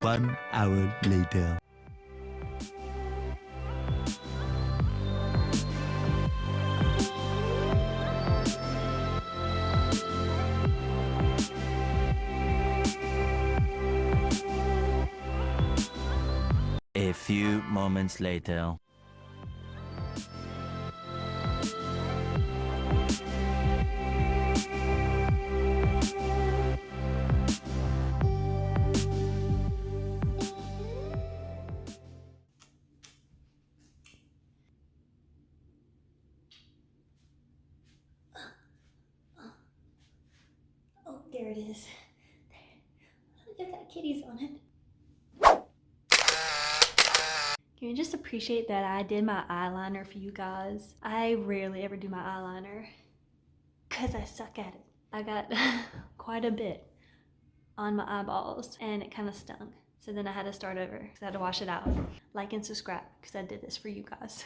1 hour later. A few moments later. Oh, there it is. It's got kitties on it. Can you just appreciate that I did my eyeliner for you guys? I rarely ever do my eyeliner because I suck at it. I got quite a bit on my eyeballs and it kind of stung. So then I had to start over because I had to wash it out. Like and subscribe because I did this for you guys.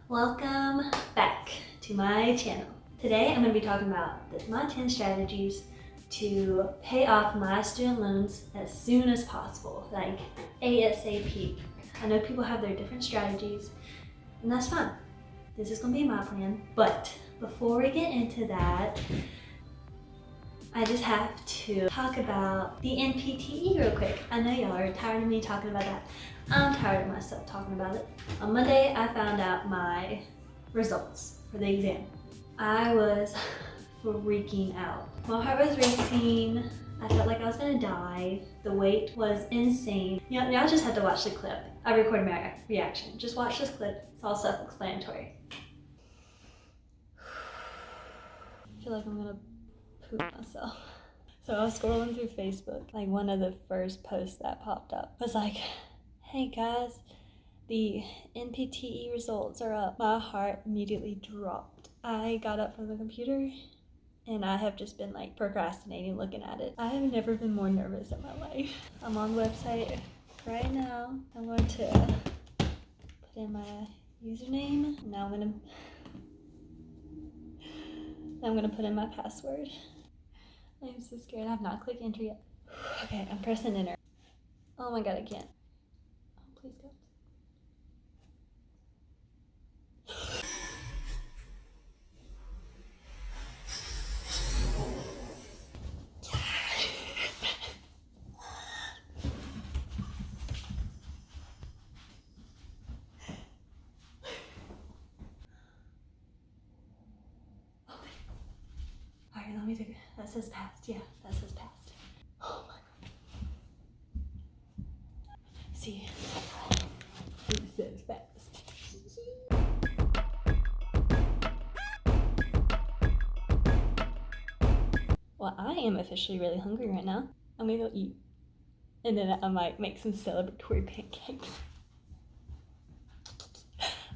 Welcome back to my channel. Today I'm going to be talking about my 10 strategies to pay off my student loans as soon as possible, like ASAP. I know people have their different strategies and that's fine. This is going to be my plan. But before we get into that, I just have to talk about the NPTE real quick. I know y'all are tired of me talking about that. I'm tired of myself talking about it. On Monday, I found out my results for the exam. I was freaking out. My heart was racing. I felt like I was gonna die. The wait was insane. Y'all just have to watch the clip. I recorded my reaction. Just watch this clip. It's all self-explanatory. I feel like I'm gonna poop myself. So I was scrolling through Facebook. Like one of the first posts that popped up was like, hey guys, the NPTE results are up. My heart immediately dropped. I got up from the computer and I have just been like procrastinating looking at it. I have never been more nervous in my life. I'm on the website right now. I'm going to put in my username. Now I'm gonna put in my password. I'm so scared. I have not clicked enter yet. Okay, I'm pressing enter. Oh my god, I can't. Oh, please go. Alright, let me take it. That says passed. Yeah, that says passed. Oh my god. See, it says passed. Well, I am officially really hungry right now. I'm gonna go eat. And then I might make some celebratory pancakes.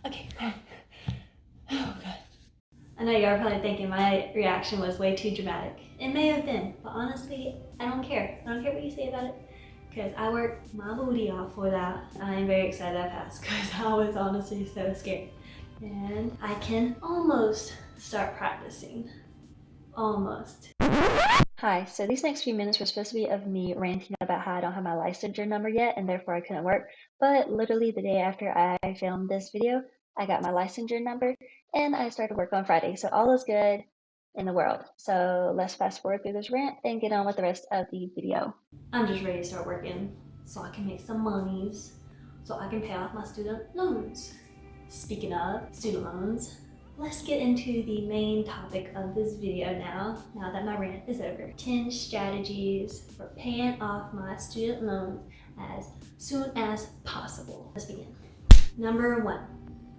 Okay, fine. Oh god. I know y'all are probably thinking my reaction was way too dramatic. It may have been, but honestly, I don't care. I don't care what you say about it, because I worked my booty off for that. I am very excited I passed, because I was honestly so scared. And I can almost start practicing. Almost. Hi, so these next few minutes were supposed to be of me ranting about how I don't have my licensure number yet and therefore I couldn't work, but literally the day after I filmed this video, I got my licensure number and I started work on Friday, so all is good in the world. So let's fast forward through this rant and get on with the rest of the video. I'm just ready to start working so I can make some monies so I can pay off my student loans. Speaking of student loans, let's get into the main topic of this video now that my rant is over. 10 strategies for paying off my student loans as soon as possible. Let's begin. Number 1,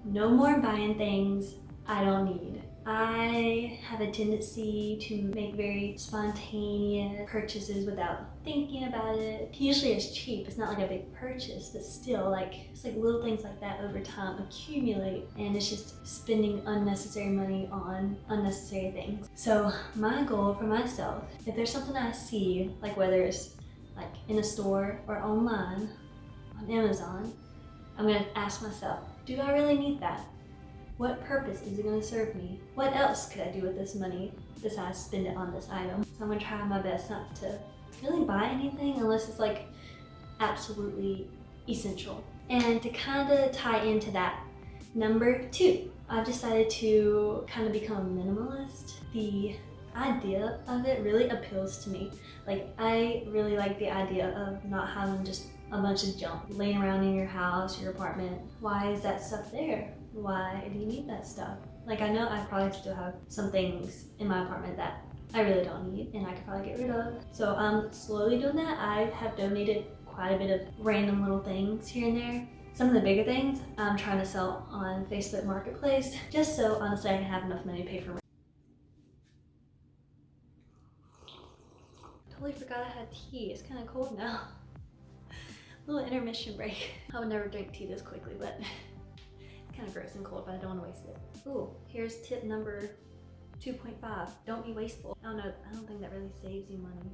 no more buying things I don't need. I have a tendency to make very spontaneous purchases without thinking about it. Usually it's cheap, it's not like a big purchase, but still, like, it's like little things like that over time accumulate and it's just spending unnecessary money on unnecessary things. So my goal for myself, if there's something I see, like whether it's like in a store or online on Amazon, I'm gonna ask myself, do I really need that? What purpose is it going to serve me? What else could I do with this money besides spend it on this item? So I'm going to try my best not to really buy anything unless it's like absolutely essential. And to kind of tie into that, number 2, I've decided to kind of become a minimalist. The idea of it really appeals to me. Like, I really like the idea of not having just a bunch of junk laying around in your house, your apartment. Why is that stuff there? Why do you need that stuff? Like, I know I probably still have some things in my apartment that I really don't need and I could probably get rid of. So I'm slowly doing that. I have donated quite a bit of random little things here and there. Some of the bigger things I'm trying to sell on Facebook Marketplace, just so honestly I can have enough money to pay for rent. Totally forgot I had tea. It's kind of cold now. Little intermission break. I would never drink tea this quickly, but it's kind of gross and cold, but I don't want to waste it. Ooh, here's tip number 2.5. Don't be wasteful. I don't know, I don't think that really saves you money,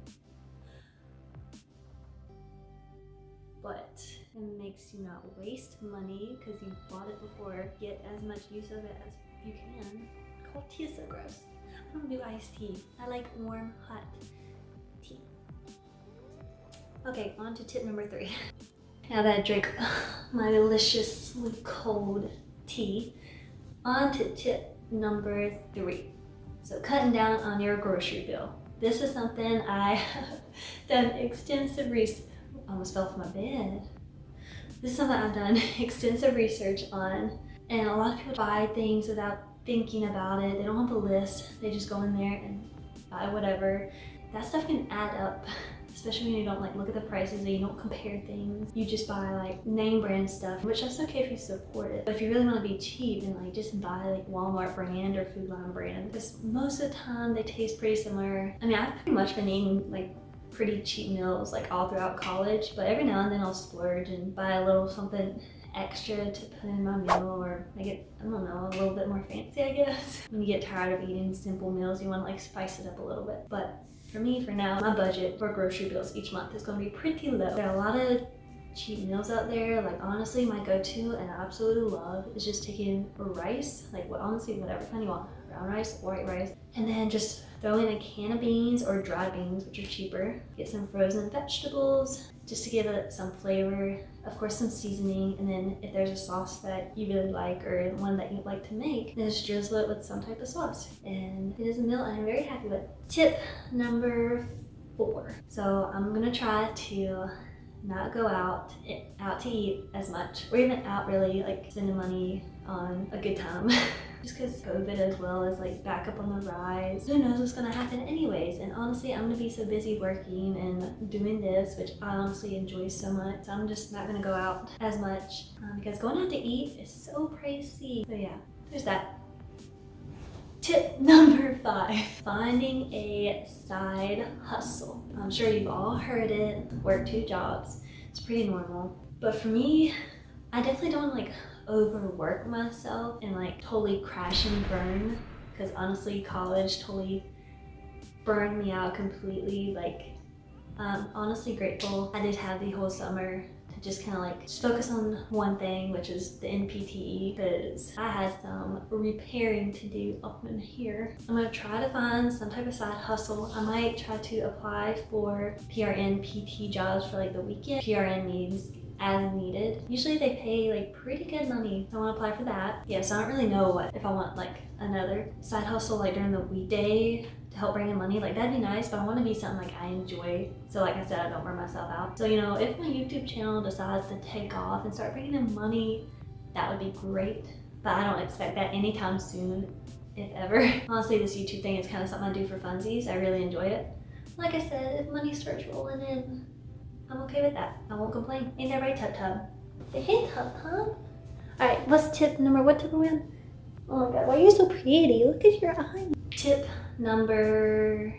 but it makes you not waste money because you bought it before. Get as much use of it as you can. Cold tea is so gross. I don't do iced tea. I like warm, hot tea. Okay, on to tip number 3. Now that I drink my deliciously cold tea, on to tip number 3. So cutting down on your grocery bill. This is something I have done extensive research. Almost fell off my bed. This is something I've done extensive research on, and a lot of people buy things without thinking about it. They don't have a list. They just go in there and buy whatever. That stuff can add up, especially when you don't like look at the prices and you don't compare things. You just buy like name brand stuff, which that's okay if you support it. But if you really want to be cheap, then like just buy like Walmart brand or Food Line brand, because most of the time they taste pretty similar. I mean, I've pretty much been eating like pretty cheap meals like all throughout college, but every now and then I'll splurge and buy a little something extra to put in my meal or make it, I don't know, a little bit more fancy, I guess. When you get tired of eating simple meals, you want to like spice it up a little bit. But for me, for now, my budget for grocery bills each month is going to be pretty low. There are a lot of cheap meals out there. Like honestly, my go-to and I absolutely love is just taking rice, like honestly whatever kind you want, brown rice, white rice, and then just throw in a can of beans or dried beans, which are cheaper. Get some frozen vegetables just to give it some flavor. Of course, some seasoning, and then if there's a sauce that you really like or one that you'd like to make, then just drizzle it with some type of sauce. And it is a meal I'm very happy with. Tip number 4. So I'm gonna try to not go out to eat as much, or even out really like spending money on a good time. Just because COVID as well is like back up on the rise. Who knows what's gonna happen anyways? And honestly, I'm gonna be so busy working and doing this, which I honestly enjoy so much. So I'm just not gonna go out as much because going out to eat is so pricey. So yeah, there's that. Tip number 5, finding a side hustle. I'm sure you've all heard it, work 2 jobs. It's pretty normal. But for me, I definitely don't like overwork myself and like totally crash and burn, because honestly college totally burned me out completely. Like I'm honestly grateful I did have the whole summer to just kind of like just focus on one thing, which is the NPTE, because I had some repairing to do up in here. I'm gonna try to find some type of side hustle. I might try to apply for PRN PT jobs for like the weekend. PRN means as needed. Usually they pay like pretty good money. So I want to apply for that. Yeah, so I don't really know if I want like another side hustle like during the weekday to help bring in money. Like that'd be nice, but I want to be something like I enjoy. So like I said, I don't burn myself out. So you know, if my YouTube channel decides to take off and start bringing in money, that would be great. But I don't expect that anytime soon, if ever. Honestly, this YouTube thing is kind of something I do for funsies. I really enjoy it. Like I said, if money starts rolling in, I'm okay with that. I won't complain. Ain't that right, Tub Tub? Say hey, Tub Tub. Alright, what's tip number, what tip are we on? Oh my god, why are you so pretty? Look at your eyes. Tip number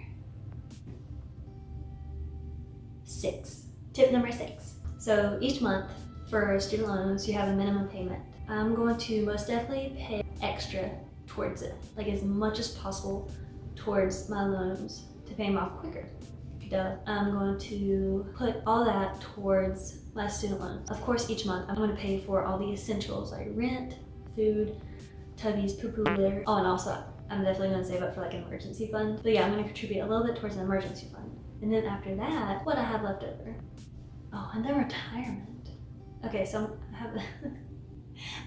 6. Tip number 6. So each month for student loans, you have a minimum payment. I'm going to most definitely pay extra towards it. Like as much as possible towards my loans to pay them off quicker. I'm going to put all that towards my student loans. Of course, each month I'm going to pay for all the essentials like rent, food, Tubby's poo-poo litter. Oh, and also I'm definitely going to save up for like an emergency fund. But yeah, I'm going to contribute a little bit towards an emergency fund. And then after that, what I have left over. Oh, and then retirement. Okay, so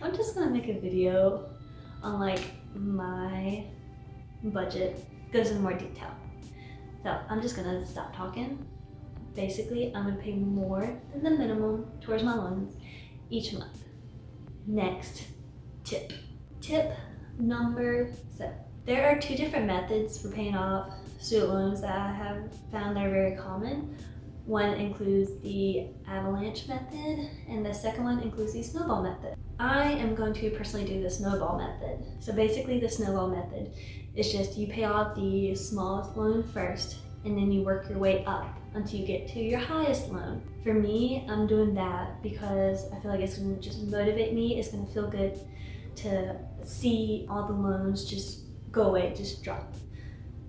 I'm just gonna make a video on like my budget, goes in more detail. So I'm just gonna stop talking. Basically, I'm gonna pay more than the minimum towards my loans each month. Next, tip. Tip number 7. There are 2 different methods for paying off student loans that I have found are very common. One includes the avalanche method, and the second one includes the snowball method. I am going to personally do the snowball method. So basically the snowball method is just you pay off the smallest loan first, and then you work your way up until you get to your highest loan. For me, I'm doing that because I feel like it's gonna just motivate me. It's gonna feel good to see all the loans just go away, just drop.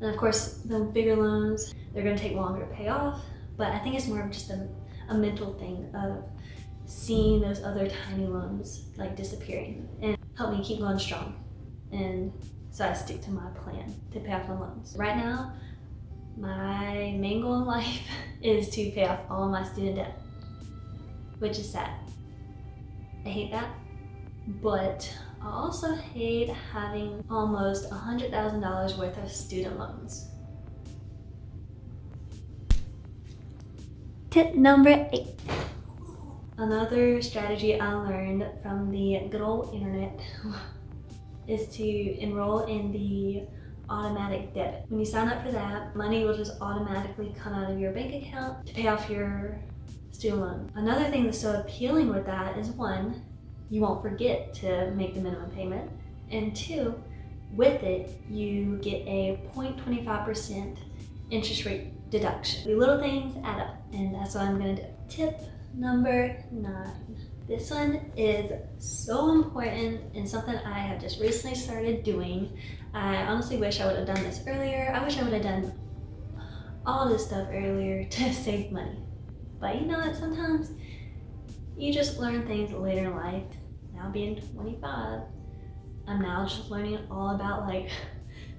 And of course, the bigger loans, they're gonna take longer to pay off, but I think it's more of just a mental thing of seeing those other tiny loans like disappearing and help me keep going strong. And so I stick to my plan to pay off my loans. Right now, my main goal in life is to pay off all my student debt, which is sad. I hate that, but I also hate having almost $100,000 worth of student loans. Tip number 8. Another strategy I learned from the good old internet is to enroll in the automatic debit. When you sign up for that, money will just automatically come out of your bank account to pay off your student loan. Another thing that's so appealing with that is 1, you won't forget to make the minimum payment, and 2, with it, you get a 0.25% interest rate deduction. The little things add up, and that's what I'm gonna do. Tip number 9. This one is so important and something I have just recently started doing. I honestly wish I would have done this earlier. I wish I would have done all this stuff earlier to save money. But you know what, sometimes you just learn things later in life. Now being 25, I'm now just learning all about like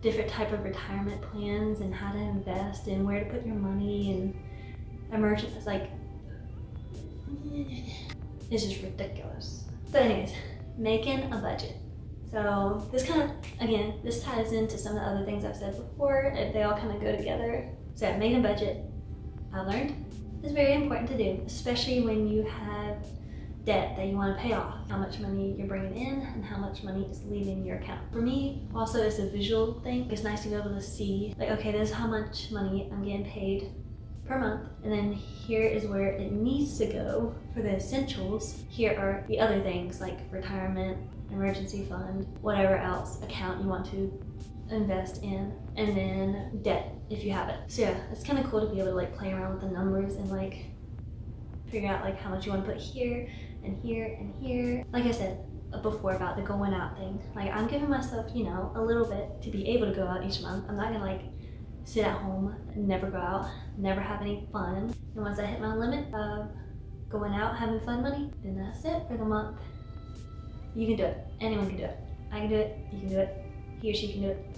different type of retirement plans and how to invest and where to put your money and emergencies. Like, it's just ridiculous. So anyways, making a budget. So this kind of, again, this ties into some of the other things I've said before. They all kind of go together. So making a budget, I learned, is very important to do, especially when you have debt that you want to pay off. How much money you're bringing in and how much money is leaving your account. For me, also it's a visual thing. It's nice to be able to see, like, okay, this is how much money I'm getting paid per month, and then here is where it needs to go for the essentials. Here are the other things like retirement, emergency fund, whatever else account you want to invest in, and then debt if you have it. So yeah, it's kind of cool to be able to like play around with the numbers and like figure out like how much you want to put here and here and here. Like I said before about the going out thing, like I'm giving myself, you know, a little bit to be able to go out each month. I'm not gonna like sit at home and never go out, never have any fun. And once I hit my limit of going out, having fun money, then that's it for the month. You can do it. Anyone can do it. I can do it. You can do it. He or she can do it.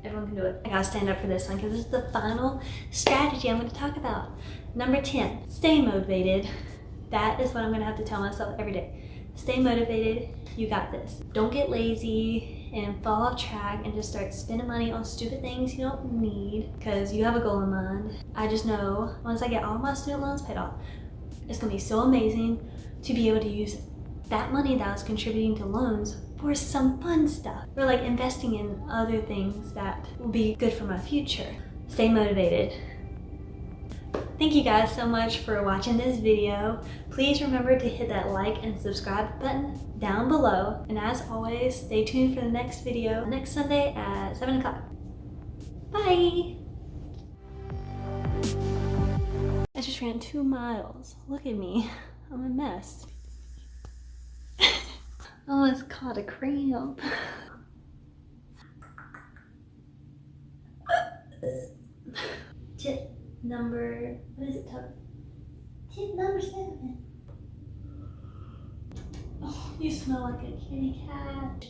Everyone can do it. I gotta stand up for this one because this is the final strategy I'm gonna talk about. Number 10, stay motivated. That is what I'm gonna have to tell myself every day. Stay motivated. You got this. Don't get lazy and fall off track and just start spending money on stupid things you don't need because you have a goal in mind. I just know once I get all my student loans paid off, it's gonna be so amazing to be able to use that money that I was contributing to loans for some fun stuff, or like investing in other things that will be good for my future. Stay motivated. Thank you guys so much for watching this video. Please remember to hit that like and subscribe button down below. And as always, stay tuned for the next video next Sunday at 7 o'clock. Bye! I just ran 2 miles. Look at me. I'm a mess. Almost caught a cramp. Tip number, what is it, tip number 7. Oh, you smell like a kitty cat.